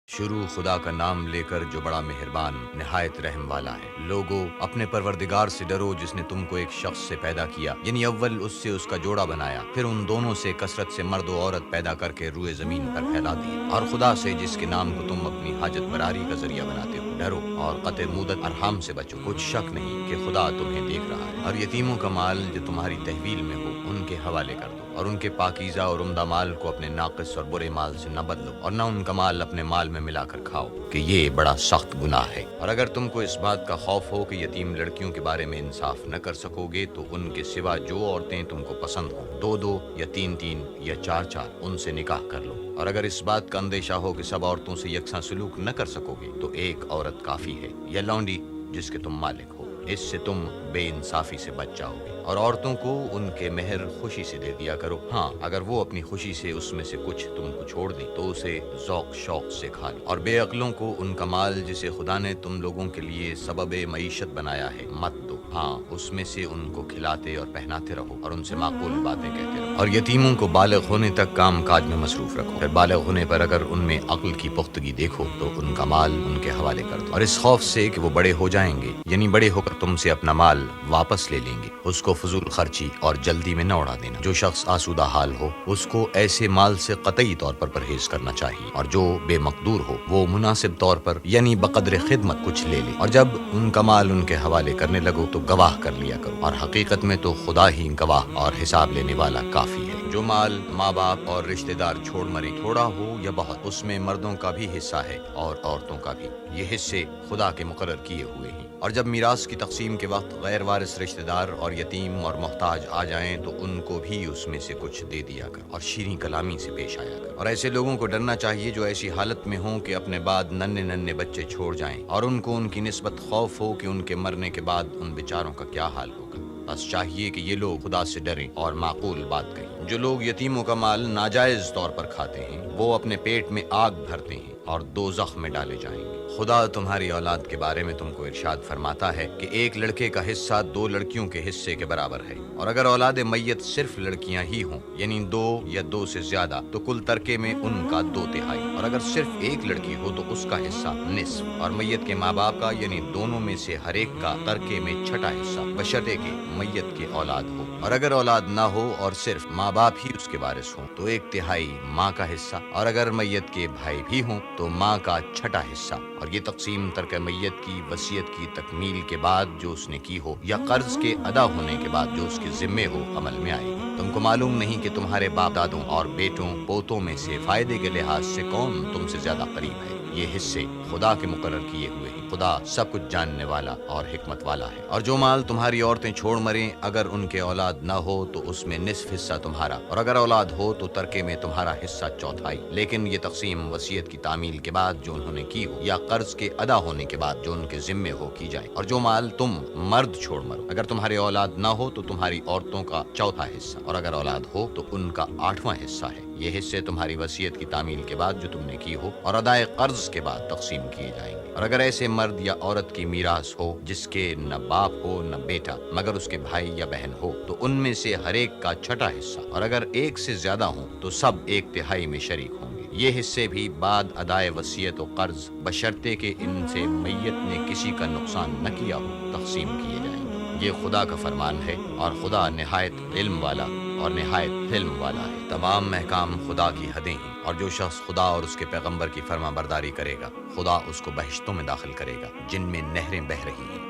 شروع خدا کا نام لے کر جو بڑا مہربان نہایت رحم والا ہے۔ لوگو اپنے پروردگار سے ڈرو جس نے تم کو ایک شخص سے پیدا کیا، یعنی اول اس سے اس کا جوڑا بنایا، پھر ان دونوں سے کثرت سے مرد و عورت پیدا کر کے روئے زمین پر پھیلا دی، اور خدا سے جس کے نام کو تم اپنی حاجت براری کا ذریعہ بناتے ہو ڈرو، اور قطع مودت ارحام سے بچو۔ کچھ شک نہیں کہ خدا تمہیں دیکھ رہا ہے، اور یتیموں کا مال جو تمہاری تحویل میں ہو ان کے حوالے کر دو، اور ان کے پاکیزہ اور عمدہ مال کو اپنے ناقص اور برے مال سے نہ بدلو، اور نہ ان کا مال اپنے مال میں ملا کر کھاؤ کہ یہ بڑا سخت گناہ ہے۔ اور اگر تم کو اس بات کا خوف ہو کہ یتیم لڑکیوں کے بارے میں انصاف نہ کر سکو گے تو ان کے سوا جو عورتیں تم کو پسند ہوں، دو دو یا تین تین یا چار چار، ان سے نکاح کر لو۔ اور اگر اس بات کا اندیشہ ہو کہ سب عورتوں سے یکساں سلوک نہ کر سکو گے تو ایک عورت کافی ہے، یا لونڈی جس کے تم مالک ہو، اس سے تم بے انصافی سے بچ جاؤ گے۔ اور عورتوں کو ان کے مہر خوشی سے دے دیا کرو، ہاں اگر وہ اپنی خوشی سے اس میں سے کچھ تم کو چھوڑ دیں تو اسے ذوق شوق سے کھا لو۔ اور بے عقلوں کو ان کا مال جسے خدا نے تم لوگوں کے لیے سبب معیشت بنایا ہے مت دو، ہاں اس میں سے ان کو کھلاتے اور پہناتے رہو اور ان سے معقول باتیں کہتے رہو۔ اور یتیموں کو بالغ ہونے تک کام کاج میں مصروف رکھو، پھر بالغ ہونے پر اگر ان میں عقل کی پختگی دیکھو تو ان کا مال ان کے حوالے کر دو، اور اس خوف سے کہ وہ بڑے ہو جائیں گے، یعنی بڑے ہو کر تم سے اپنا مال واپس لے لیں گے، اس کو فضول خرچی اور جلدی میں نہ اڑا دینا۔ جو شخص آسودہ حال ہو اس کو ایسے مال سے قطعی طور پر پرہیز کرنا چاہیے، اور جو بے مقدور ہو وہ مناسب طور پر یعنی بقدر خدمت کچھ لے لے، اور جب ان کا مال ان کے حوالے کرنے لگو تو گواہ کر لیا کرو، اور حقیقت میں تو خدا ہی گواہ اور حساب لینے والا کافی ہے۔ جو مال ماں باپ اور رشتہ دار چھوڑ مرے، تھوڑا ہو یا بہت، اس میں مردوں کا بھی حصہ ہے اور عورتوں کا بھی، یہ حصے خدا کے مقرر کیے ہوئے ہیں۔ اور جب میراث کی تقسیم کے وقت غیر وارث رشتہ دار اور یتیم اور محتاج آ جائیں تو ان کو بھی اس میں سے کچھ دے دیا کر، اور شیریں کلامی سے پیش آیا کر۔ اور ایسے لوگوں کو ڈرنا چاہیے جو ایسی حالت میں ہوں کہ اپنے بعد ننھے ننھے بچے چھوڑ جائیں، اور ان کو ان کی نسبت خوف ہو کہ ان کے مرنے کے بعد ان بیچاروں کا کیا حال ہوگا۔ بس چاہیے کہ یہ لوگ خدا سے ڈریں اور معقول بات کہیں۔ جو لوگ یتیموں کا مال ناجائز طور پر کھاتے ہیں وہ اپنے پیٹ میں آگ بھرتے ہیں اور دوزخ میں ڈالے جائیں گے۔ خدا تمہاری اولاد کے بارے میں تم کو ارشاد فرماتا ہے کہ ایک لڑکے کا حصہ دو لڑکیوں کے حصے کے برابر ہے، اور اگر اولاد میت صرف لڑکیاں ہی ہوں، یعنی دو یا دو سے زیادہ، تو کل ترکے میں ان کا دو تہائی، اور اگر صرف ایک لڑکی ہو تو اس کا حصہ نصف، اور میت کے ماں باپ کا یعنی دونوں میں سے ہر ایک کا ترکے میں چھٹا حصہ، بشرطے کہ میت کے اولاد ہو۔ اور اگر اولاد نہ ہو اور صرف ماں باپ ہی اس کے وارث ہوں تو ایک تہائی ماں کا حصہ، اور اگر میت کے بھائی بھی ہوں تو ماں کا چھٹا حصہ۔ اور یہ تقسیم ترک میت کی وصیت کی تکمیل کے بعد جو اس نے کی ہو یا قرض کے ادا ہونے کے بعد جو اس کے ذمے ہو عمل میں آئے گی۔ تم کو معلوم نہیں کہ تمہارے باپ دادوں اور بیٹوں پوتوں میں سے فائدے کے لحاظ سے کون تم سے زیادہ قریب ہے، یہ حصے خدا کے مقرر کیے ہوئے ہیں۔ خدا سب کچھ جاننے والا اور حکمت والا ہے۔ اور جو مال تمہاری عورتیں چھوڑ مریں اگر ان کے اولاد نہ ہو تو اس میں نصف حصہ تمہارا، اور اگر اولاد ہو تو ترکے میں تمہارا حصہ چوتھائی، لیکن یہ تقسیم وصیت کی تعمیل کے بعد جو انہوں نے کی ہو یا قرض کے ادا ہونے کے بعد جو ان کے ذمے ہو کی جائے۔ اور جو مال تم مرد چھوڑ مرو اگر تمہارے اولاد نہ ہو تو تمہاری عورتوں کا چوتھا حصہ، اور اگر اولاد ہو تو ان کا آٹھواں حصہ ہے۔ یہ حصے تمہاری وصیت کی تعمیل کے بعد جو تم نے کی ہو اور ادائے قرض کے بعد تقسیم کیے جائیں گے۔ اور اگر ایسے مرد یا عورت کی میراث ہو جس کے نہ باپ ہو نہ بیٹا مگر اس کے بھائی یا بہن ہو تو ان میں سے ہر ایک کا چھٹا حصہ، اور اگر ایک سے زیادہ ہوں تو سب ایک تہائی میں شریک ہوں گے۔ یہ حصے بھی بعد ادائے وصیت و قرض بشرطے کہ ان سے میت نے کسی کا نقصان نہ کیا ہو تقسیم کیے جائیں گے۔ یہ خدا کا فرمان ہے، اور خدا نہایت علم والا اور نہایت حلم والا ہے۔ تمام احکام خدا کی حدیں ہیں، اور جو شخص خدا اور اس کے پیغمبر کی فرما برداری کرے گا خدا اس کو بہشتوں میں داخل کرے گا جن میں نہریں بہہ رہی ہیں،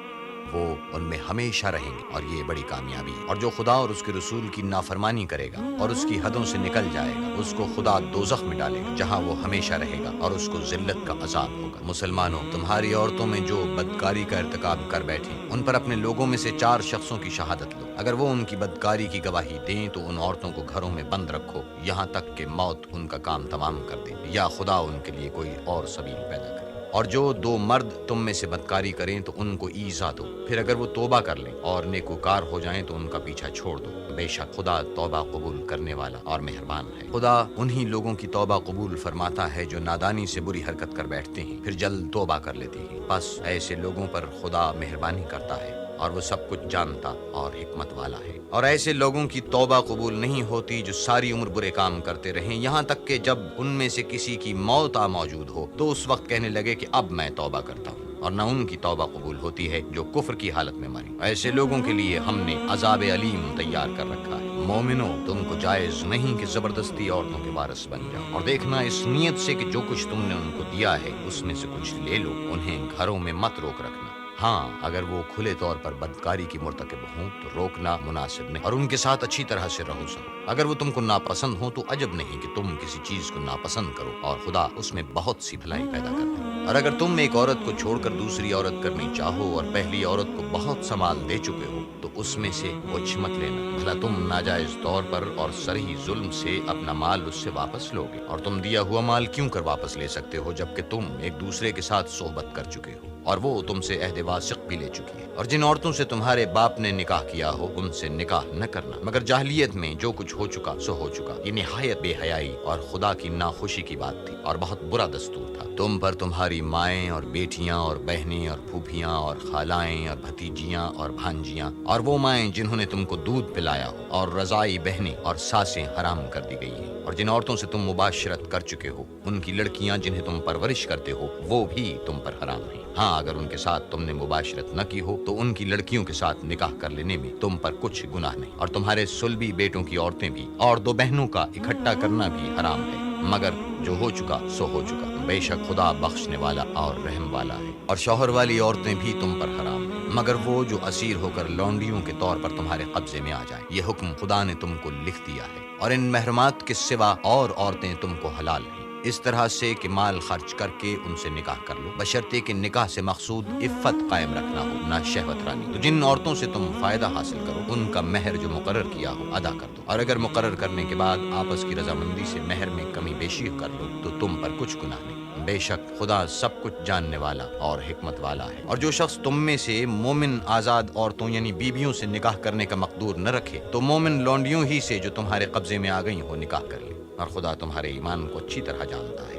وہ ان میں ہمیشہ رہیں گے، اور یہ بڑی کامیابی ہے۔ اور جو خدا اور اس کے رسول کی نافرمانی کرے گا اور اس کی حدوں سے نکل جائے گا اس کو خدا دوزخ میں ڈالے گا جہاں وہ ہمیشہ رہے گا، اور اس کو ذلت کا عذاب ہوگا۔ مسلمانوں، تمہاری عورتوں میں جو بدکاری کا ارتکاب کر بیٹھیں ان پر اپنے لوگوں میں سے 4 شخصوں کی شہادت لو۔ اگر وہ ان کی بدکاری کی گواہی دیں تو ان عورتوں کو گھروں میں بند رکھو یہاں تک کہ موت ان کا کام تمام کر دے یا خدا ان کے لیے کوئی اور سبیل پیدا کرے۔ اور جو 2 مرد تم میں سے بدکاری کریں تو ان کو ایذا دو، پھر اگر وہ توبہ کر لیں اور نیکوکار ہو جائیں تو ان کا پیچھا چھوڑ دو، بے شک خدا توبہ قبول کرنے والا اور مہربان ہے۔ خدا انہی لوگوں کی توبہ قبول فرماتا ہے جو نادانی سے بری حرکت کر بیٹھتے ہیں پھر جلد توبہ کر لیتے ہیں، بس ایسے لوگوں پر خدا مہربانی کرتا ہے اور وہ سب کچھ جانتا اور حکمت والا ہے۔ اور ایسے لوگوں کی توبہ قبول نہیں ہوتی جو ساری عمر برے کام کرتے رہیں، یہاں تک کہ جب ان میں سے کسی کی موت موجود ہو تو اس وقت کہنے لگے کہ اب میں توبہ کرتا ہوں، اور نہ ان کی توبہ قبول ہوتی ہے جو کفر کی حالت میں مری۔ ایسے لوگوں کے لیے ہم نے عذاب علیم تیار کر رکھا ہے۔ مومنو، تم کو جائز نہیں کہ زبردستی عورتوں کے وارث بن جاؤ، اور دیکھنا اس نیت سے کہ جو کچھ تم نے ان کو دیا ہے اس میں سے کچھ لے لو، انہیں گھروں میں مت روک رکھنا۔ ہاں، اگر وہ کھلے طور پر بدکاری کی مرتکب ہوں تو روکنا مناسب نہیں، اور ان کے ساتھ اچھی طرح سے رہو سکو۔ اگر وہ تم کو ناپسند ہوں تو عجب نہیں کہ تم کسی چیز کو ناپسند کرو، اور خدا اس میں بہت سی بھلائی پیدا کرتا ہے۔ اور اگر تم ایک عورت کو چھوڑ کر دوسری عورت کرنی چاہو اور پہلی عورت کو بہت سنبھال دے چکے ہو تو اس میں سے کچھ مت لینا، بھلا تم ناجائز طور پر اور صریح ظلم سے اپنا مال اس سے واپس لو گے، اور تم دیا ہوا مال کیوں کر واپس لے سکتے ہو جبکہ تم ایک دوسرے کے ساتھ صحبت کر چکے ہو، اور وہ تم سے عہد واثق بھی لے چکی ہے۔ اور جن عورتوں سے تمہارے باپ نے نکاح کیا ہو ان سے نکاح نہ کرنا، مگر جاہلیت میں جو کچھ ہو چکا سو ہو چکا۔ یہ نہایت بے حیائی اور خدا کی ناخوشی کی بات تھی اور بہت برا دستور تھا۔ تم پر تمہاری مائیں اور بیٹیاں اور بہنیں اور پھوپھیاں اور خالائیں اور بھتیجیاں اور بھانجیاں اور وہ مائیں جنہوں نے تم کو دودھ پلایا ہو اور رضائی بہنیں اور ساسیں حرام کر دی گئی ہیں، اور جن عورتوں سے تم مباشرت کر چکے ہو ان کی لڑکیاں جنہیں تم پرورش کرتے ہو وہ بھی تم پر حرام ہیں۔ ہاں، اگر ان کے ساتھ تم نے مباشرت نہ کی ہو تو ان کی لڑکیوں کے ساتھ نکاح کر لینے میں تم پر کچھ گناہ نہیں، اور تمہارے صلبی بیٹوں کی عورتیں بھی اور دو بہنوں کا اکٹھا کرنا بھی حرام ہے، مگر جو ہو چکا سو ہو چکا۔ بے شک خدا بخشنے والا اور رحم والا ہے۔ اور شوہر والی عورتیں بھی تم پر حرام ہیں، مگر وہ جو اسیر ہو کر لونڈیوں کے طور پر تمہارے قبضے میں آ جائیں۔ یہ حکم خدا نے تم کو لکھ دیا ہے، اور ان محرمات کے سوا اور عورتیں تم کو حلال ہیں، اس طرح سے کہ مال خرچ کر کے ان سے نکاح کر لو، بشرطے کہ نکاح سے مقصود عفت قائم رکھنا ہو، نہ شہوت رانی۔ تو جن عورتوں سے تم فائدہ حاصل کرو ان کا مہر جو مقرر کیا ہو ادا کر دو، اور اگر مقرر کرنے کے بعد آپس کی رضامندی سے مہر میں کمی بیشی کر لو تو تم پر کچھ گناہ نہیں۔ بے شک خدا سب کچھ جاننے والا اور حکمت والا ہے۔ اور جو شخص تم میں سے مومن آزاد عورتوں یعنی بیویوں سے نکاح کرنے کا مقدور نہ رکھے تو مومن لونڈیوں ہی سے جو تمہارے قبضے میں آ گئی ہو نکاح کر لے، اور خدا تمہارے ایمان کو اچھی طرح جانتا ہے۔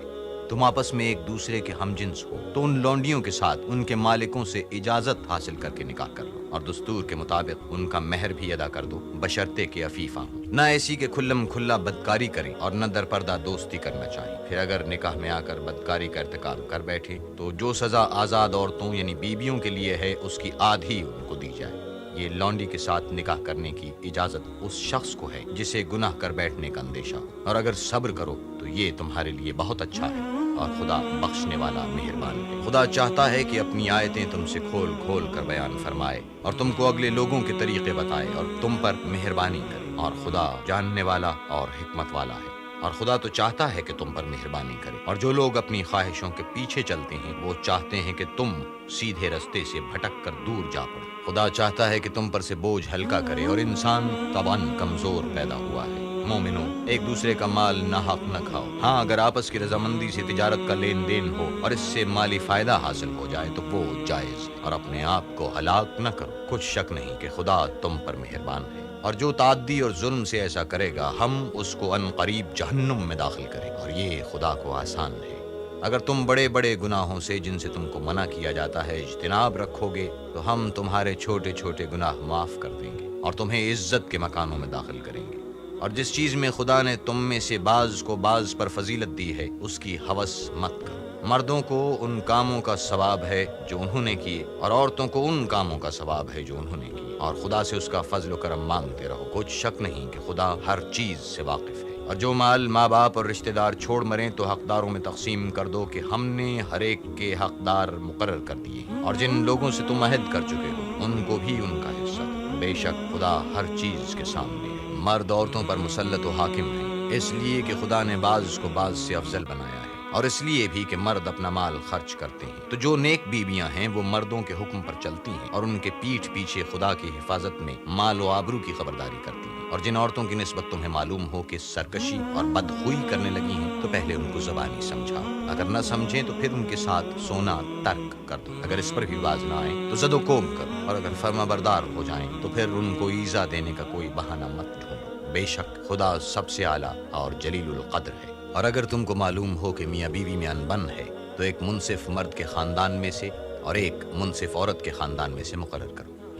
تم آپس میں ایک دوسرے کے ہم جنس ہو تو ان لونڈیوں کے ساتھ ان کے مالکوں سے اجازت حاصل کر کے نکاح کر لو، اور دستور کے مطابق ان کا مہر بھی ادا کر دو، بشرطے کہ عفیفاں ہوں، نہ ایسی کہ کھلم کھلا بدکاری کریں اور نہ در پردہ دوستی کرنا چاہیں۔ پھر اگر نکاح میں آ کر بدکاری کا ارتکاب کر بیٹھے تو جو سزا آزاد عورتوں یعنی بیویوں کے لیے ہے اس کی آدھی ان کو دی جائے۔ یہ لونڈی کے ساتھ نکاح کرنے کی اجازت اس شخص کو ہے جسے گناہ کر بیٹھنے کا اندیشہ ہو، اور اگر صبر کرو تو یہ تمہارے لیے بہت اچھا ہے، اور خدا بخشنے والا مہربان ہے۔ خدا چاہتا ہے کہ اپنی آیتیں تم سے کھول کھول کر بیان فرمائے اور تم کو اگلے لوگوں کے طریقے بتائے اور تم پر مہربانی کرے، اور خدا جاننے والا اور حکمت والا ہے۔ اور خدا تو چاہتا ہے کہ تم پر مہربانی کرے، اور جو لوگ اپنی خواہشوں کے پیچھے چلتے ہیں وہ چاہتے ہیں کہ تم سیدھے رستے سے بھٹک کر دور جا پڑو۔ خدا چاہتا ہے کہ تم پر سے بوجھ ہلکا کرے، اور انسان طبعاً کمزور پیدا ہوا ہے۔ مومنو، ایک دوسرے کا مال ناحق نہ کھاؤ۔ ہاں، اگر آپس کی رضامندی سے تجارت کا لین دین ہو اور اس سے مالی فائدہ حاصل ہو جائے تو وہ جائز ہے، اور اپنے آپ کو ہلاک نہ کرو۔ کچھ شک نہیں کہ خدا تم پر مہربان ہے، اور جو تعدی اور ظلم سے ایسا کرے گا ہم اس کو ان قریب جہنم میں داخل کریں گے، اور یہ خدا کو آسان ہے۔ اگر تم بڑے بڑے گناہوں سے جن سے تم کو منع کیا جاتا ہے اجتناب رکھو گے تو ہم تمہارے چھوٹے چھوٹے گناہ معاف کر دیں گے اور تمہیں عزت کے مکانوں میں داخل کریں گے۔ اور جس چیز میں خدا نے تم میں سے بعض کو بعض پر فضیلت دی ہے اس کی ہوس مت کرو۔ مردوں کو ان کاموں کا ثواب ہے جو انہوں نے کیے، اور عورتوں کو ان کاموں کا ثواب ہے جو انہوں نے کیے، اور خدا سے اس کا فضل و کرم مانگتے رہو۔ کچھ شک نہیں کہ خدا ہر چیز سے واقف ہے۔ اور جو مال ماں باپ اور رشتہ دار چھوڑ مریں تو حقداروں میں تقسیم کر دو کہ ہم نے ہر ایک کے حقدار مقرر کر دیے، اور جن لوگوں سے تم عہد کر چکے ہو ان کو بھی ان کا حصہ دو۔ بے شک خدا ہر چیز کے سامنے ہے۔ مرد عورتوں پر مسلط و حاکم ہیں، اس لیے کہ خدا نے بعض کو بعض سے افضل بنایا ہے، اور اس لیے بھی کہ مرد اپنا مال خرچ کرتے ہیں۔ تو جو نیک بیویاں ہیں وہ مردوں کے حکم پر چلتی ہیں اور ان کے پیٹھ پیچھے خدا کی حفاظت میں مال و آبرو کی خبرداری کرتی ہیں۔ اور جن عورتوں کی نسبت تمہیں معلوم ہو کہ سرکشی اور بدخوئی کرنے لگی ہیں تو پہلے ان کو زبانی سمجھاؤ، اگر نہ سمجھیں تو پھر ان کے ساتھ سونا ترک کر دو۔ اگر اس پر بھی باز نہ آئیں تو زد و کوب کرو، اور اگر فرما بردار ہو جائیں تو پھر ان کو ایذا دینے کا کوئی بہانہ مت ڈھونڈو۔ بے شک خدا سب سے اعلیٰ اور جلیل القدر ہے۔ اور اگر تم کو معلوم ہو کہ میاں بیوی میں انبن ہے تو ایک منصف مرد کے خاندان میں سے اور ایک منصف عورت کے خاندان میں سے مقرر کرو،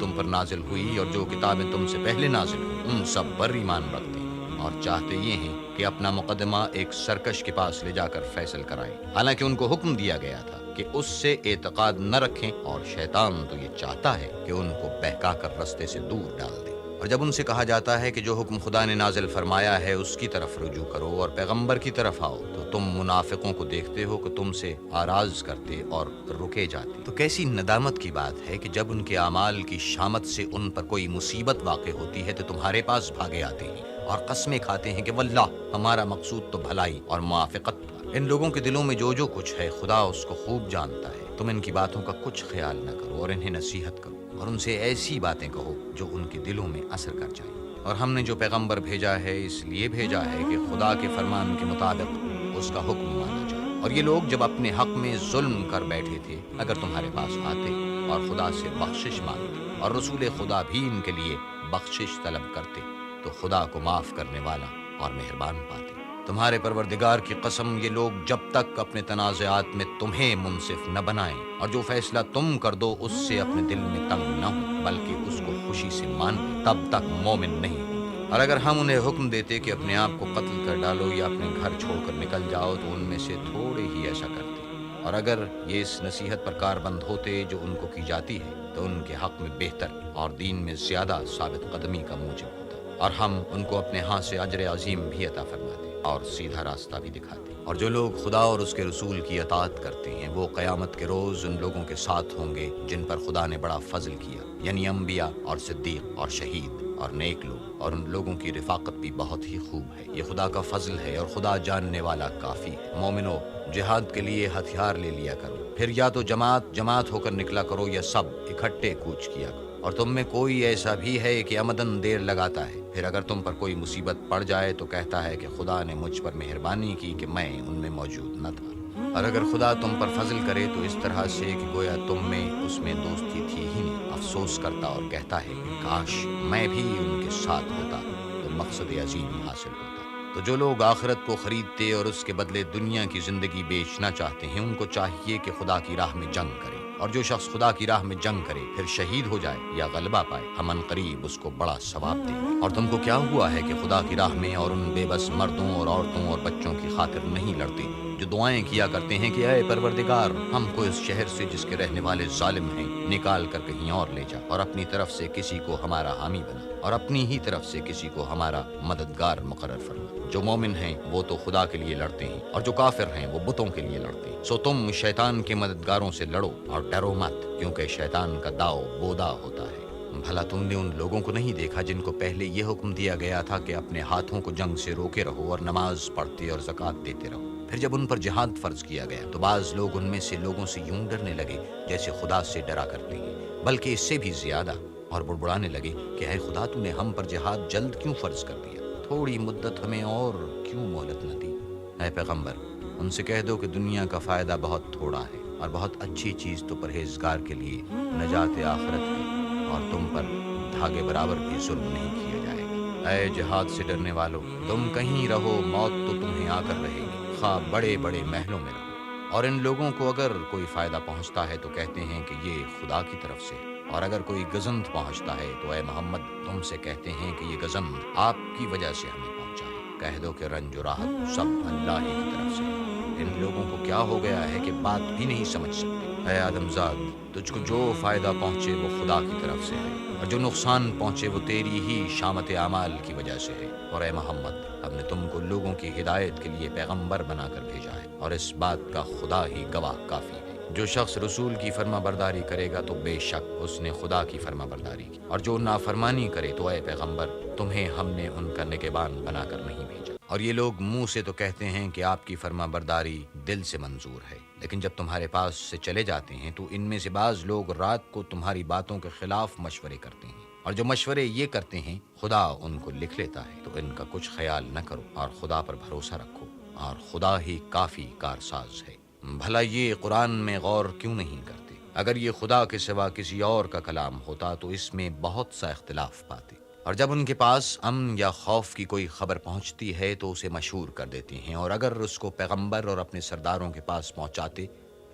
تم پر نازل ہوئی اور جو کتابیں تم سے پہلے نازل ہوئی ان سب پر ایمان رکھتے ہیں اور چاہتے یہ ہیں کہ اپنا مقدمہ ایک سرکش کے پاس لے جا کر فیصل کرائیں، حالانکہ ان کو حکم دیا گیا تھا کہ اس سے اعتقاد نہ رکھیں، اور شیطان تو یہ چاہتا ہے کہ ان کو بہکا کر رستے سے دور ڈال دے۔ اور جب ان سے کہا جاتا ہے کہ جو حکم خدا نے نازل فرمایا ہے اس کی طرف رجوع کرو اور پیغمبر کی طرف آؤ، تو تم منافقوں کو دیکھتے ہو کہ تم سے آراز کرتے اور رکے جاتے۔ تو کیسی ندامت کی بات ہے کہ جب ان کے اعمال کی شامت سے ان پر کوئی مصیبت واقع ہوتی ہے تو تمہارے پاس بھاگے آتے ہیں اور قسمیں کھاتے ہیں کہ واللہ ہمارا مقصود تو بھلائی اور موافقت تھا۔ ان لوگوں کے دلوں میں جو کچھ ہے خدا اس کو خوب جانتا ہے۔ تم ان کی باتوں کا کچھ خیال نہ کرو اور انہیں نصیحت کرو اور ان سے ایسی باتیں کہو جو ان کے دلوں میں اثر کر جائیں۔ اور ہم نے جو پیغمبر بھیجا ہے اس لیے بھیجا ہے کہ خدا کے فرمان کے مطابق اس کا حکم مانا جائے۔ اور یہ لوگ جب اپنے حق میں ظلم کر بیٹھے تھے، اگر تمہارے پاس آتے اور خدا سے بخشش مانگتے اور رسول خدا بھی ان کے لیے بخشش طلب کرتے تو خدا کو معاف کرنے والا اور مہربان پاتے۔ تمہارے پروردگار کی قسم، یہ لوگ جب تک اپنے تنازعات میں تمہیں منصف نہ بنائیں اور جو فیصلہ تم کر دو اس سے اپنے دل میں تنگ نہ ہو بلکہ اس کو خوشی سے مان لیں، تب تک مومن نہیں ہوں گے۔ اور اگر ہم انہیں حکم دیتے کہ اپنے آپ کو قتل کر ڈالو یا اپنے گھر چھوڑ کر نکل جاؤ تو ان میں سے تھوڑے ہی ایسا کرتے، اور اگر یہ اس نصیحت پر کاربند ہوتے جو ان کو کی جاتی ہے تو ان کے حق میں بہتر اور دین میں زیادہ ثابت قدمی کا موجب ہوتا، اور ہم ان کو اپنے ہاں سے اجر عظیم بھی عطا فرماتے اور سیدھا راستہ بھی دکھاتے۔ اور جو لوگ خدا اور اس کے رسول کی اطاعت کرتے ہیں وہ قیامت کے روز ان لوگوں کے ساتھ ہوں گے جن پر خدا نے بڑا فضل کیا، یعنی انبیاء اور صدیق اور شہید اور نیک لوگ، اور ان لوگوں کی رفاقت بھی بہت ہی خوب ہے۔ یہ خدا کا فضل ہے اور خدا جاننے والا کافی ہے۔ مومنو، جہاد کے لیے ہتھیار لے لیا کرو، پھر یا تو جماعت ہو کر نکلا کرو یا سب اکٹھے کوچ کیا کرو۔ اور تم میں کوئی ایسا بھی ہے کہ عمدن دیر لگاتا ہے، پھر اگر تم پر کوئی مصیبت پڑ جائے تو کہتا ہے کہ خدا نے مجھ پر مہربانی کی کہ میں ان میں موجود نہ تھا۔ اور اگر خدا تم پر فضل کرے تو اس طرح سے کہ گویا تم میں اس میں دوستی تھی ہی نہیں، افسوس کرتا اور کہتا ہے کہ کاش میں بھی ان کے ساتھ ہوتا تو مقصد عظیم حاصل ہوتا۔ تو جو لوگ آخرت کو خریدتے اور اس کے بدلے دنیا کی زندگی بیچنا چاہتے ہیں ان کو چاہیے کہ خدا کی راہ میں جنگ کرے، اور جو شخص خدا کی راہ میں جنگ کرے پھر شہید ہو جائے یا غلبہ پائے ہم عنقریب اس کو بڑا ثواب دیں گے۔ اور تم کو کیا ہوا ہے کہ خدا کی راہ میں اور ان بے بس مردوں اور عورتوں اور بچوں کی خاطر نہیں لڑتے جو دعائیں کیا کرتے ہیں کہ اے پروردگار ہم کو اس شہر سے جس کے رہنے والے ظالم ہیں نکال کر کہیں اور لے جا، اور اپنی طرف سے کسی کو ہمارا حامی بنا اور اپنی ہی طرف سے کسی کو ہمارا مددگار مقرر فرما۔ جو مومن ہیں وہ تو خدا کے لیے لڑتے ہیں اور جو کافر ہیں وہ بتوں کے لیے لڑتے ہیں۔ سو تم شیطان کے مددگاروں سے لڑو اور ڈرو مت، کیونکہ شیطان کا داؤ بودا ہوتا ہے۔ بھلا تم نے ان لوگوں کو نہیں دیکھا جن کو پہلے یہ حکم دیا گیا تھا کہ اپنے ہاتھوں کو جنگ سے روکے رہو اور نماز پڑھتے اور زکوٰۃ دیتے رہو؟ پھر جب ان پر جہاد فرض کیا گیا تو بعض لوگ ان میں سے لوگوں سے یوں ڈرنے لگے جیسے خدا سے ڈرا کرتے ہیں، بلکہ اس سے بھی زیادہ، اور بڑبڑانے لگے کہ اے خدا تو نے ہم پر جہاد جلد کیوں فرض کر دیا، تھوڑی مدت ہمیں اور کیوں مہلت نہ دی؟ اے پیغمبر ان سے کہہ دو کہ دنیا کا فائدہ بہت تھوڑا ہے اور بہت اچھی چیز تو پرہیزگار کے لیے نجات آخرت ہے، اور تم پر دھاگے برابر بھی ظلم نہیں کیا جائے گا۔ اے جہاد سے ڈرنے والو، تم کہیں رہو موت تو تمہیں آ کر رہے گی، خواہ بڑے بڑے محلوں میں رہو۔ اور ان لوگوں کو اگر کوئی فائدہ پہنچتا ہے تو کہتے ہیں کہ یہ خدا کی طرف سے، اور اگر کوئی گزند پہنچتا ہے تو اے محمد تم سے کہتے ہیں کہ یہ گزند آپ کی وجہ سے ہمیں پہنچا ہے، کہہ دو کہ رنج و راحت سب اللہ ہی کی طرف سے ہے۔ ان لوگوں کو کیا ہو گیا ہے کہ بات بھی نہیں سمجھ سکتے؟ اے آدم زاد، تجھ کو جو فائدہ پہنچے وہ خدا کی طرف سے ہے، اور جو نقصان پہنچے وہ تیری ہی شامت اعمال کی وجہ سے ہے۔ اور اے محمد ہم نے تم کو لوگوں کی ہدایت کے لیے پیغمبر بنا کر بھیجا ہے، اور اس بات کا خدا ہی گواہ کافی ہے۔ جو شخص رسول کی فرما برداری کرے گا تو بے شک اس نے خدا کی فرما برداری کی، اور جو نافرمانی کرے تو اے پیغمبر تمہیں ہم نے ان کا نگہبان بنا کر نہیں بھیجا۔ اور یہ لوگ منہ سے تو کہتے ہیں کہ آپ کی فرما برداری دل سے منظور ہے، لیکن جب تمہارے پاس سے چلے جاتے ہیں تو ان میں سے بعض لوگ رات کو تمہاری باتوں کے خلاف مشورے کرتے ہیں، اور جو مشورے یہ کرتے ہیں خدا ان کو لکھ لیتا ہے۔ تو ان کا کچھ خیال نہ کرو اور خدا پر بھروسہ رکھو، اور خدا ہی کافی کارساز ہے۔ بھلا یہ قرآن میں غور کیوں نہیں کرتے؟ اگر یہ خدا کے سوا کسی اور کا کلام ہوتا تو اس میں بہت سا اختلاف پاتے۔ اور جب ان کے پاس امن یا خوف کی کوئی خبر پہنچتی ہے تو اسے مشہور کر دیتے ہیں، اور اگر اس کو پیغمبر اور اپنے سرداروں کے پاس پہنچاتے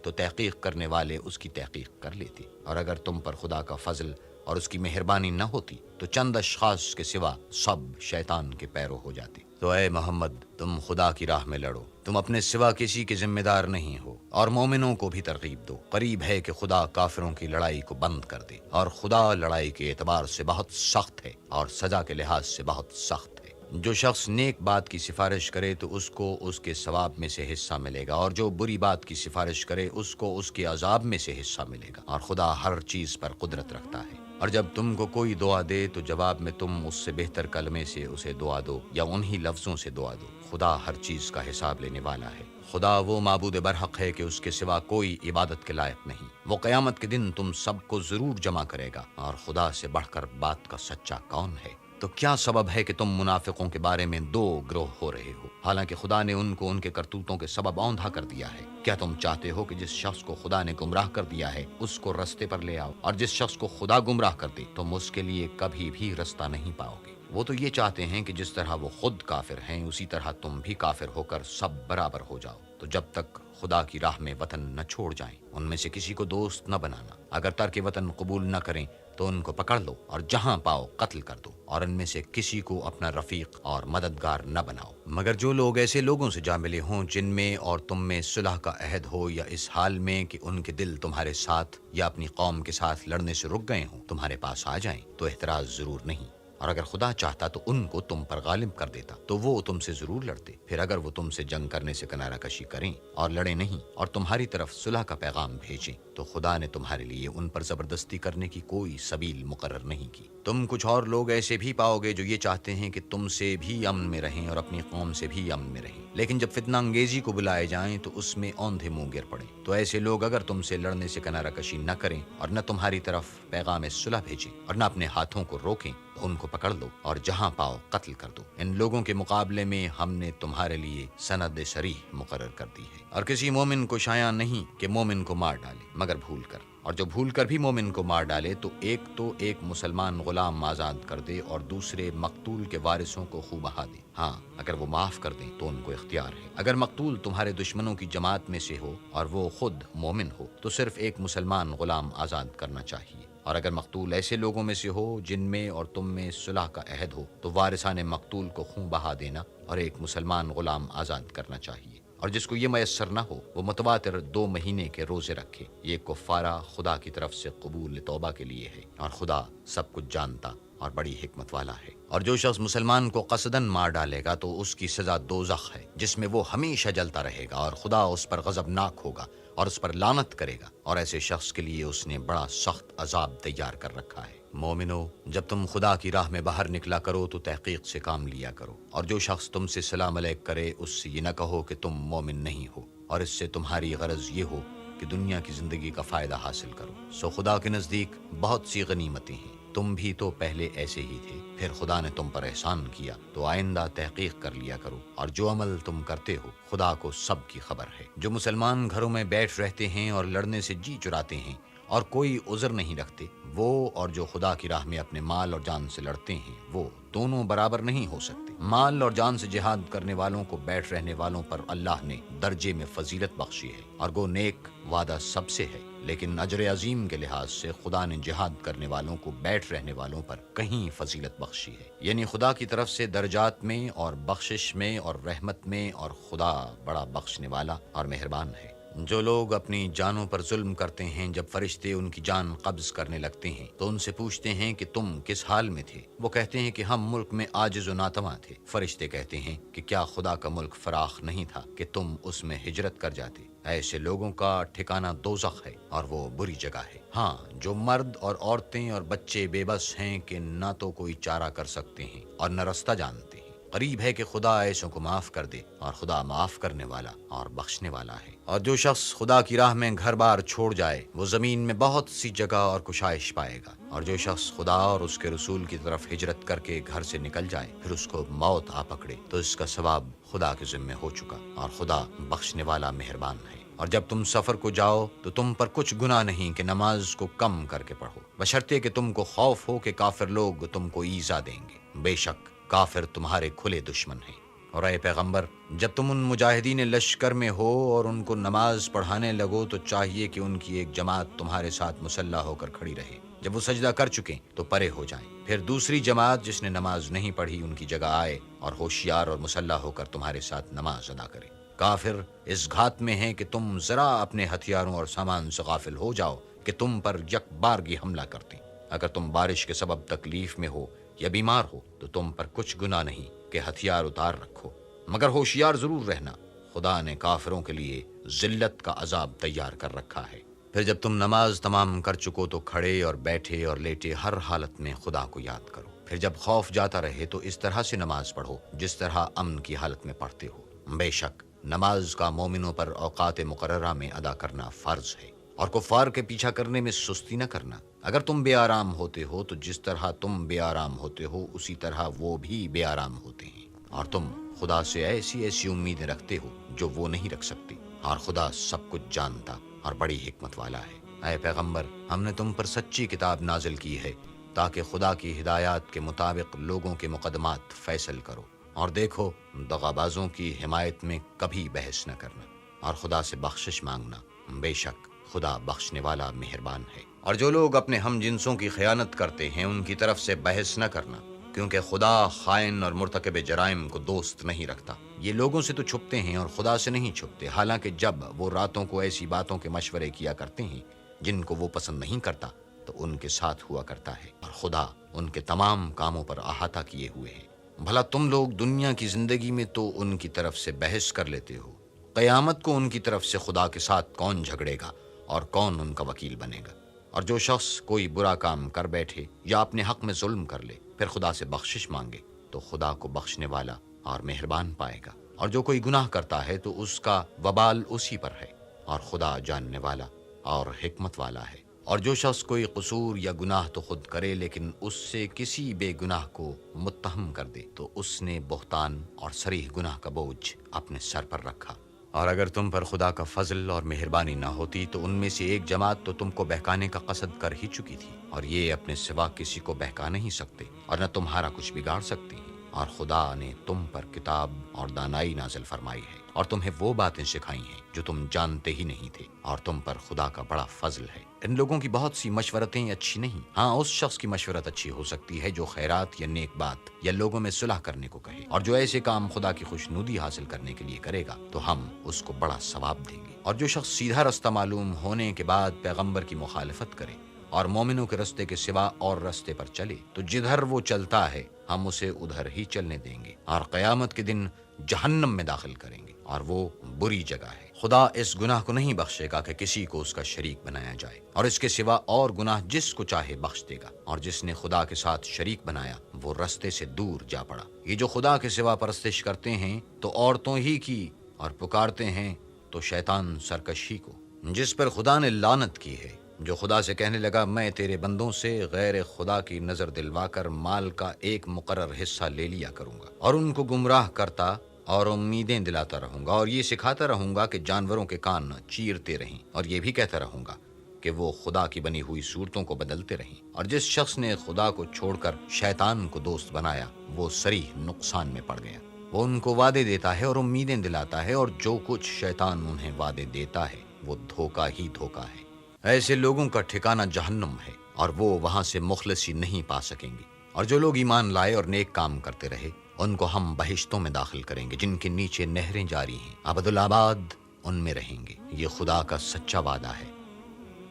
تو تحقیق کرنے والے اس کی تحقیق کر لیتے۔ اور اگر تم پر خدا کا فضل اور اس کی مہربانی نہ ہوتی تو چند اشخاص کے سوا سب شیطان کے پیرو ہو جاتے۔ تو اے محمد، تم خدا کی راہ میں لڑو، تم اپنے سوا کسی کے ذمہ دار نہیں ہو، اور مومنوں کو بھی ترغیب دو۔ قریب ہے کہ خدا کافروں کی لڑائی کو بند کر دے، اور خدا لڑائی کے اعتبار سے بہت سخت ہے اور سزا کے لحاظ سے بہت سخت ہے۔ جو شخص نیک بات کی سفارش کرے تو اس کو اس کے ثواب میں سے حصہ ملے گا، اور جو بری بات کی سفارش کرے اس کو اس کے عذاب میں سے حصہ ملے گا، اور خدا ہر چیز پر قدرت رکھتا ہے۔ اور جب تم کو کوئی دعا دے تو جواب میں تم اس سے بہتر کلمے سے اسے دعا دو یا انہی لفظوں سے دعا دو۔ خدا ہر چیز کا حساب لینے والا ہے۔ خدا وہ معبود برحق ہے کہ اس کے سوا کوئی عبادت کے لائق نہیں۔ وہ قیامت کے دن تم سب کو ضرور جمع کرے گا، اور خدا سے بڑھ کر بات کا سچا کون ہے؟ تو کیا سبب ہے کہ تم منافقوں کے بارے میں دو گروہ ہو رہے ہو، حالانکہ خدا نے ان کو ان کے کرتوتوں کے سبب اوندھا کر دیا ہے؟ کیا تم چاہتے ہو کہ جس شخص کو خدا نے گمراہ کر دیا ہے اس کو رستے پر لے آؤ، اور جس شخص کو خدا گمراہ کر دے تم اس کے لیے کبھی بھی رستہ نہیں پاؤ گے؟ وہ تو یہ چاہتے ہیں کہ جس طرح وہ خود کافر ہیں اسی طرح تم بھی کافر ہو کر سب برابر ہو جاؤ۔ تو جب تک خدا کی راہ میں وطن نہ چھوڑ جائیں ان میں سے کسی کو دوست نہ بنانا۔ اگر ترک وطن قبول نہ کریں تو ان کو پکڑ لو اور جہاں پاؤ قتل کر دو، اور ان میں سے کسی کو اپنا رفیق اور مددگار نہ بناؤ، مگر جو لوگ ایسے لوگوں سے جا ملے ہوں جن میں اور تم میں صلح کا عہد ہو، یا اس حال میں کہ ان کے دل تمہارے ساتھ یا اپنی قوم کے ساتھ لڑنے سے رک گئے ہوں تمہارے پاس آ جائیں تو احتراز ضرور نہیں۔ اور اگر خدا چاہتا تو ان کو تم پر غالب کر دیتا تو وہ تم سے ضرور لڑتے۔ پھر اگر وہ تم سے جنگ کرنے سے کنارہ کشی کریں اور لڑے نہیں اور تمہاری طرف صلح کا پیغام بھیجیں تو خدا نے تمہارے لیے ان پر زبردستی کرنے کی کوئی سبیل مقرر نہیں کی۔ تم کچھ اور لوگ ایسے بھی پاؤ گے جو یہ چاہتے ہیں کہ تم سے بھی امن میں رہیں اور اپنی قوم سے بھی امن میں رہیں، لیکن جب فتنہ انگیزی کو بلائے جائیں تو اس میں اوندھے منہ گر پڑیں۔ تو ایسے لوگ اگر تم سے لڑنے سے کنارہ کشی نہ کریں اور نہ تمہاری طرف پیغام صلح بھیجیں اور نہ اپنے ہاتھوں کو روکیں تو ان کو پکڑ لو اور جہاں پاؤ قتل کر دو۔ ان لوگوں کے مقابلے میں ہم نے تمہارے لیے سند صریح مقرر کر دی ہے، اور کسی مومن کو شایع نہیں کہ مومن کو مار ڈالے مگر بھول کر، اور جو بھول کر بھی مومن کو مار ڈالے تو ایک مسلمان غلام آزاد کر دے اور دوسرے مقتول کے وارثوں کو خوں بہا دے۔ ہاں اگر وہ معاف کر دیں تو ان کو اختیار ہے۔ اگر مقتول تمہارے دشمنوں کی جماعت میں سے ہو اور وہ خود مومن ہو تو صرف ایک مسلمان غلام آزاد کرنا چاہیے، اور اگر مقتول ایسے لوگوں میں سے ہو جن میں اور تم میں صلح کا عہد ہو تو وارثان مقتول کو خوں بہا دینا اور ایک مسلمان غلام آزاد کرنا چاہیے۔ اور جس کو یہ میسر نہ ہو وہ متواتر 2 مہینے کے روزے رکھے، یہ کفارہ خدا کی طرف سے قبول توبہ کے لیے ہے، اور خدا سب کچھ جانتا اور بڑی حکمت والا ہے۔ اور جو شخص مسلمان کو قصدن مار ڈالے گا تو اس کی سزا دوزخ ہے جس میں وہ ہمیشہ جلتا رہے گا، اور خدا اس پر غضبناک ہوگا اور اس پر لعنت کرے گا، اور ایسے شخص کے لیے اس نے بڑا سخت عذاب تیار کر رکھا ہے۔ مومنو، جب تم خدا کی راہ میں باہر نکلا کرو تو تحقیق سے کام لیا کرو، اور جو شخص تم سے سلام علیک کرے اس سے یہ نہ کہو کہ تم مومن نہیں ہو، اور اس سے تمہاری غرض یہ ہو کہ دنیا کی زندگی کا فائدہ حاصل کرو۔ سو خدا کے نزدیک بہت سی غنیمتیں ہیں، تم بھی تو پہلے ایسے ہی تھے، پھر خدا نے تم پر احسان کیا تو آئندہ تحقیق کر لیا کرو، اور جو عمل تم کرتے ہو خدا کو سب کی خبر ہے۔ جو مسلمان گھروں میں بیٹھ رہتے ہیں اور لڑنے سے جی چراتے ہیں اور کوئی عذر نہیں رکھتے، وہ اور جو خدا کی راہ میں اپنے مال اور جان سے لڑتے ہیں وہ دونوں برابر نہیں ہو سکتے۔ مال اور جان سے جہاد کرنے والوں کو بیٹھ رہنے والوں پر اللہ نے درجے میں فضیلت بخشی ہے، اور گو نیک وعدہ سب سے ہے، لیکن اجر عظیم کے لحاظ سے خدا نے جہاد کرنے والوں کو بیٹھ رہنے والوں پر کہیں فضیلت بخشی ہے، یعنی خدا کی طرف سے درجات میں اور بخشش میں اور رحمت میں، اور خدا بڑا بخشنے والا اور مہربان ہے۔ جو لوگ اپنی جانوں پر ظلم کرتے ہیں جب فرشتے ان کی جان قبض کرنے لگتے ہیں تو ان سے پوچھتے ہیں کہ تم کس حال میں تھے؟ وہ کہتے ہیں کہ ہم ملک میں عاجز و ناتواں تھے۔ فرشتے کہتے ہیں کہ کیا خدا کا ملک فراخ نہیں تھا کہ تم اس میں ہجرت کر جاتے؟ ایسے لوگوں کا ٹھکانہ دوزخ ہے اور وہ بری جگہ ہے۔ ہاں، جو مرد اور عورتیں اور بچے بے بس ہیں کہ نہ تو کوئی چارہ کر سکتے ہیں اور نہ رستہ جانتے ہیں، قریب ہے کہ خدا ایسوں کو معاف کر دے، اور خدا معاف کرنے والا اور بخشنے والا ہے۔ اور جو شخص خدا کی راہ میں گھر بار چھوڑ جائے وہ زمین میں بہت سی جگہ اور کشائش پائے گا، اور جو شخص خدا اور اس کے رسول کی طرف ہجرت کر کے گھر سے نکل جائے پھر اس کو موت آ پکڑے تو اس کا ثواب خدا کے ذمے ہو چکا، اور خدا بخشنے والا مہربان ہے۔ اور جب تم سفر کو جاؤ تو تم پر کچھ گناہ نہیں کہ نماز کو کم کر کے پڑھو، بشرطے کہ تم کو خوف ہو کہ کافر لوگ تم کو ایذا دیں گے، بے شک کافر تمہارے کھلے دشمن ہیں۔ اور اے پیغمبر، جب تم ان مجاہدین لشکر میں ہو اور ان کو نماز پڑھانے لگو تو چاہیے کہ ان کی ایک جماعت تمہارے ساتھ مسلح ہو کر کھڑی رہے، جب وہ سجدہ کر چکیں تو پرے ہو جائیں، پھر دوسری جماعت جس نے نماز نہیں پڑھی ان کی جگہ آئے اور ہوشیار اور مسلح ہو کر تمہارے ساتھ نماز ادا کرے۔ کافر اس گھات میں ہیں کہ تم ذرا اپنے ہتھیاروں اور سامان سے غافل ہو جاؤ کہ تم پر یک بارگی حملہ کرتے۔ اگر تم بارش کے سبب تکلیف میں ہو یا بیمار ہو تو تم پر کچھ گناہ نہیں کہ ہتھیار اتار رکھو، مگر ہوشیار ضرور رہنا، خدا نے کافروں کے لیے ذلت کا عذاب تیار کر رکھا ہے۔ پھر جب تم نماز تمام کر چکو تو کھڑے اور بیٹھے اور لیٹے ہر حالت میں خدا کو یاد کرو۔ پھر جب خوف جاتا رہے تو اس طرح سے نماز پڑھو جس طرح امن کی حالت میں پڑھتے ہو۔ بے شک نماز کا مومنوں پر اوقات مقررہ میں ادا کرنا فرض ہے، اور کفار کے پیچھا کرنے میں سستی نہ کرنا۔ اگر تم بے آرام ہوتے ہو تو جس طرح تم بے آرام ہوتے ہو اسی طرح وہ بھی بے آرام ہوتے ہیں، اور تم خدا سے ایسی ایسی امیدیں رکھتے ہو جو وہ نہیں رکھ سکتے، اور خدا سب کچھ جانتا اور بڑی حکمت والا ہے۔ اے پیغمبر، ہم نے تم پر سچی کتاب نازل کی ہے تاکہ خدا کی ہدایات کے مطابق لوگوں کے مقدمات فیصل کرو، اور دیکھو دغابازوں کی حمایت میں کبھی بحث نہ کرنا، اور خدا سے بخشش مانگنا، بے شک خدا بخشنے والا مہربان ہے۔ اور جو لوگ اپنے ہم جنسوں کی خیانت کرتے ہیں ان کی طرف سے بحث نہ کرنا، کیونکہ خدا خائن اور مرتکب جرائم کو دوست نہیں رکھتا۔ یہ لوگوں سے تو چھپتے ہیں اور خدا سے نہیں چھپتے، حالانکہ جب وہ راتوں کو ایسی باتوں کے مشورے کیا کرتے ہیں جن کو وہ پسند نہیں کرتا تو ان کے ساتھ ہوا کرتا ہے، اور خدا ان کے تمام کاموں پر احاطہ کیے ہوئے ہے۔ بھلا تم لوگ دنیا کی زندگی میں تو ان کی طرف سے بحث کر لیتے ہو، قیامت کو ان کی طرف سے خدا کے ساتھ کون جھگڑے گا اور کون ان کا وکیل بنے گا؟ اور جو شخص کوئی برا کام کر بیٹھے یا اپنے حق میں ظلم کر لے پھر خدا سے بخشش مانگے تو خدا کو بخشنے والا اور مہربان پائے گا، اور جو کوئی گناہ کرتا ہے تو اس کا وبال اسی پر ہے، اور خدا جاننے والا اور حکمت والا ہے۔ اور جو شخص کوئی قصور یا گناہ تو خود کرے لیکن اس سے کسی بے گناہ کو متہم کر دے تو اس نے بہتان اور صریح گناہ کا بوجھ اپنے سر پر رکھا۔ اور اگر تم پر خدا کا فضل اور مہربانی نہ ہوتی تو ان میں سے ایک جماعت تو تم کو بہکانے کا قصد کر ہی چکی تھی، اور یہ اپنے سوا کسی کو بہکا نہیں سکتے اور نہ تمہارا کچھ بگاڑ سکتے ہیں۔ اور خدا نے تم پر کتاب اور دانائی نازل فرمائی ہے اور تمہیں وہ باتیں سکھائی ہیں جو تم جانتے ہی نہیں تھے، اور تم پر خدا کا بڑا فضل ہے۔ ان لوگوں کی بہت سی مشورتیں اچھی نہیں، ہاں اس شخص کی مشورت اچھی ہو سکتی ہے جو خیرات یا نیک بات یا لوگوں میں صلح کرنے کو کہے، اور جو ایسے کام خدا کی خوشنودی حاصل کرنے کے لیے کرے گا تو ہم اس کو بڑا ثواب دیں گے۔ اور جو شخص سیدھا رستہ معلوم ہونے کے بعد پیغمبر کی مخالفت کرے اور مومنوں کے رستے کے سوا اور رستے پر چلے تو جدھر وہ چلتا ہے ہم اسے ادھر ہی چلنے دیں گے، اور قیامت کے دن جہنم میں داخل کریں گے، اور وہ بری جگہ ہے۔ خدا اس گناہ کو نہیں بخشے گا کہ کسی کو اس کا شریک بنایا جائے، اور اس کے سوا اور گناہ جس کو چاہے بخش دے گا، اور جس نے خدا کے ساتھ شریک بنایا وہ رستے سے دور جا پڑا۔ یہ جو خدا کے سوا پرستش کرتے ہیں تو عورتوں ہی کی، اور پکارتے ہیں تو شیطان سرکشی کو، جس پر خدا نے لعنت کی ہے۔ جو خدا سے کہنے لگا میں تیرے بندوں سے غیر خدا کی نظر دلوا کر مال کا ایک مقرر حصہ لے لیا کروں گا، اور ان کو گمراہ کرتا اور امیدیں دلاتا رہوں گا، اور یہ سکھاتا رہوں گا کہ جانوروں کے کان چیرتے رہیں، اور یہ بھی کہتا رہوں گا کہ وہ خدا کی بنی ہوئی صورتوں کو بدلتے رہیں۔ اور جس شخص نے خدا کو چھوڑ کر شیطان کو دوست بنایا وہ صریح نقصان میں پڑ گیا۔ وہ ان کو وعدے دیتا ہے اور امیدیں دلاتا ہے، اور جو کچھ شیطان انہیں وعدے دیتا ہے وہ دھوکہ ہی دھوکہ ہے۔ ایسے لوگوں کا ٹھکانہ جہنم ہے، اور وہ وہاں سے مخلصی نہیں پا سکیں گے۔ اور جو لوگ ایمان لائے اور نیک کام کرتے رہے ان کو ہم بہشتوں میں داخل کریں گے جن کے نیچے نہریں جاری ہیں، ابدالآباد ان میں رہیں گے۔ یہ خدا کا سچا وعدہ ہے،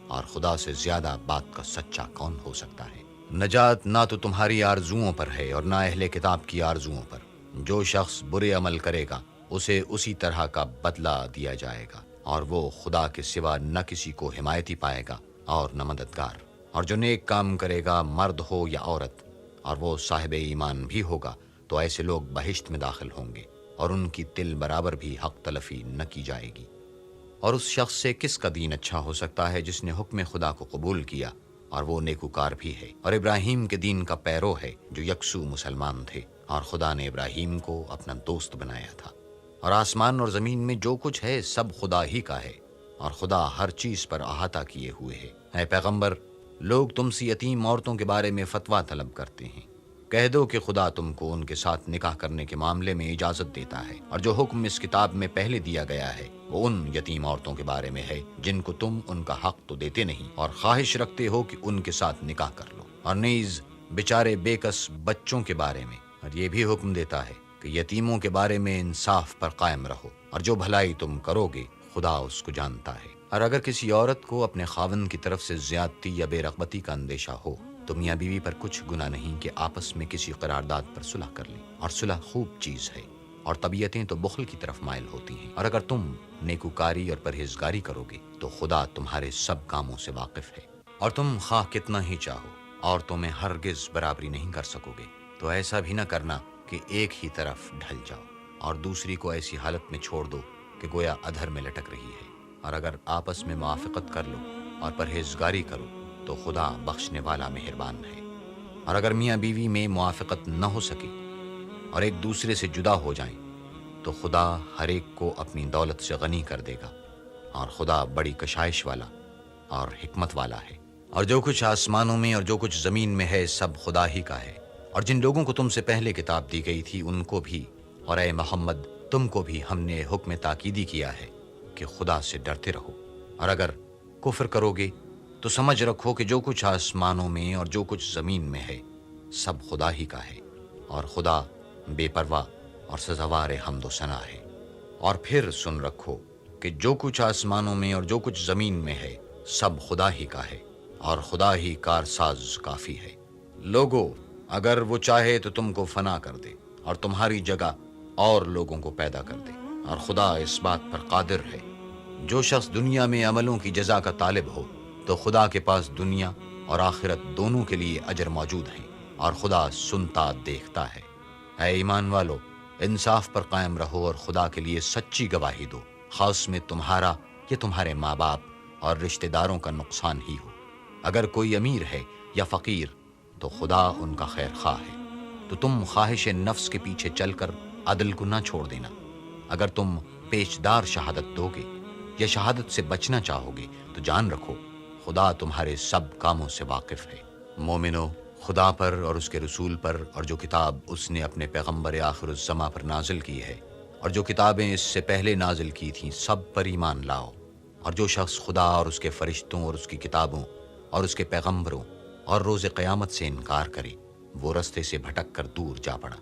اور خدا سے زیادہ بات کا سچا کون ہو سکتا ہے؟ نجات نہ تو تمہاری آرزوؤں پر ہے اور نہ اہل کتاب کی آرزوؤں پر۔ جو شخص برے عمل کرے گا اسے اسی طرح کا بدلہ دیا جائے گا، اور وہ خدا کے سوا نہ کسی کو حمایتی پائے گا اور نہ مددگار۔ اور جو نیک کام کرے گا مرد ہو یا عورت اور وہ صاحب ایمان بھی ہوگا تو ایسے لوگ بہشت میں داخل ہوں گے، اور ان کی تل برابر بھی حق تلفی نہ کی جائے گی۔ اور اس شخص سے کس کا دین اچھا ہو سکتا ہے جس نے حکم خدا کو قبول کیا اور وہ نیکوکار بھی ہے، اور ابراہیم کے دین کا پیرو ہے جو یکسو مسلمان تھے، اور خدا نے ابراہیم کو اپنا دوست بنایا تھا۔ اور آسمان اور زمین میں جو کچھ ہے سب خدا ہی کا ہے، اور خدا ہر چیز پر احاطہ کیے ہوئے ہے۔ اے پیغمبر، لوگ تم سے یتیم عورتوں کے بارے میں فتویٰ طلب کرتے ہیں، کہہ دو کہ خدا تم کو ان کے ساتھ نکاح کرنے کے معاملے میں اجازت دیتا ہے، اور جو حکم اس کتاب میں پہلے دیا گیا ہے وہ ان یتیم عورتوں کے بارے میں ہے جن کو تم ان کا حق تو دیتے نہیں اور خواہش رکھتے ہو کہ ان کے ساتھ نکاح کر لو، اور نیز بیچارے بے کس بچوں کے بارے میں، اور یہ بھی حکم دیتا ہے کہ یتیموں کے بارے میں انصاف پر قائم رہو، اور جو بھلائی تم کرو گے خدا اس کو جانتا ہے۔ اور اگر کسی عورت کو اپنے خاوند کی طرف سے زیادتی یا بے رغبتی کا اندیشہ ہو تو میاں بیوی پر کچھ گناہ نہیں کہ آپس میں کسی قرارداد پر صلح کر لیں، اور صلح خوب چیز ہے، اور طبیعتیں تو بخل کی طرف مائل ہوتی ہیں، اور اگر تم نیکوکاری اور پرہیزگاری کرو گے تو خدا تمہارے سب کاموں سے واقف ہے۔ اور تم خواہ کتنا ہی چاہو عورتوں میں ہرگز برابری نہیں کر سکو گے، تو ایسا بھی نہ کرنا کہ ایک ہی طرف ڈھل جاؤ اور دوسری کو ایسی حالت میں چھوڑ دو کہ گویا ادھر میں لٹک رہی ہے، اور اگر آپس میں موافقت کر لو اور پرہیزگاری کرو تو خدا بخشنے والا مہربان ہے۔ اور اگر میاں بیوی میں موافقت نہ ہو سکے اور ایک دوسرے سے جدا ہو جائیں تو خدا ہر ایک کو اپنی دولت سے غنی کر دے گا، اور خدا بڑی کشائش والا اور حکمت والا ہے۔ اور جو کچھ آسمانوں میں اور جو کچھ زمین میں ہے سب خدا ہی کا ہے، اور جن لوگوں کو تم سے پہلے کتاب دی گئی تھی ان کو بھی، اور اے محمد تم کو بھی ہم نے حکم تاکیدی کیا ہے کہ خدا سے ڈرتے رہو، اور اگر کفر کرو گے تو سمجھ رکھو کہ جو کچھ آسمانوں میں اور جو کچھ زمین میں ہے سب خدا ہی کا ہے، اور خدا بے پرواہ اور سزاوار حمد و ثنا ہے۔ اور پھر سن رکھو کہ جو کچھ آسمانوں میں اور جو کچھ زمین میں ہے سب خدا ہی کا ہے، اور خدا ہی کارساز کافی ہے۔ لوگو اگر وہ چاہے تو تم کو فنا کر دے اور تمہاری جگہ اور لوگوں کو پیدا کر دے، اور خدا اس بات پر قادر ہے۔ جو شخص دنیا میں عملوں کی جزا کا طالب ہو تو خدا کے پاس دنیا اور آخرت دونوں کے لیے اجر موجود ہیں، اور خدا سنتا دیکھتا ہے۔ اے ایمان والو انصاف پر قائم رہو اور خدا کے لیے سچی گواہی دو، خاص میں تمہارا یا تمہارے ماں باپ اور رشتہ داروں کا نقصان ہی ہو۔ اگر کوئی امیر ہے یا فقیر تو خدا ان کا خیر خواہ ہے، تو تم خواہش نفس کے پیچھے چل کر عدل کو نہ چھوڑ دینا۔ اگر تم پیچدار شہادت دو گے یا شہادت سے بچنا چاہو گے تو جان رکھو خدا تمہارے سب کاموں سے واقف ہے۔ مومنو خدا پر اور اس کے رسول پر اور جو کتاب اس نے اپنے پیغمبر آخر الزماں پر نازل کی ہے اور جو کتابیں اس سے پہلے نازل کی تھیں سب پر ایمان لاؤ، اور جو شخص خدا اور اس کے فرشتوں اور اس کی کتابوں اور اس کے پیغمبروں اور روز قیامت سے انکار کرے وہ رستے سے بھٹک کر دور جا پڑا۔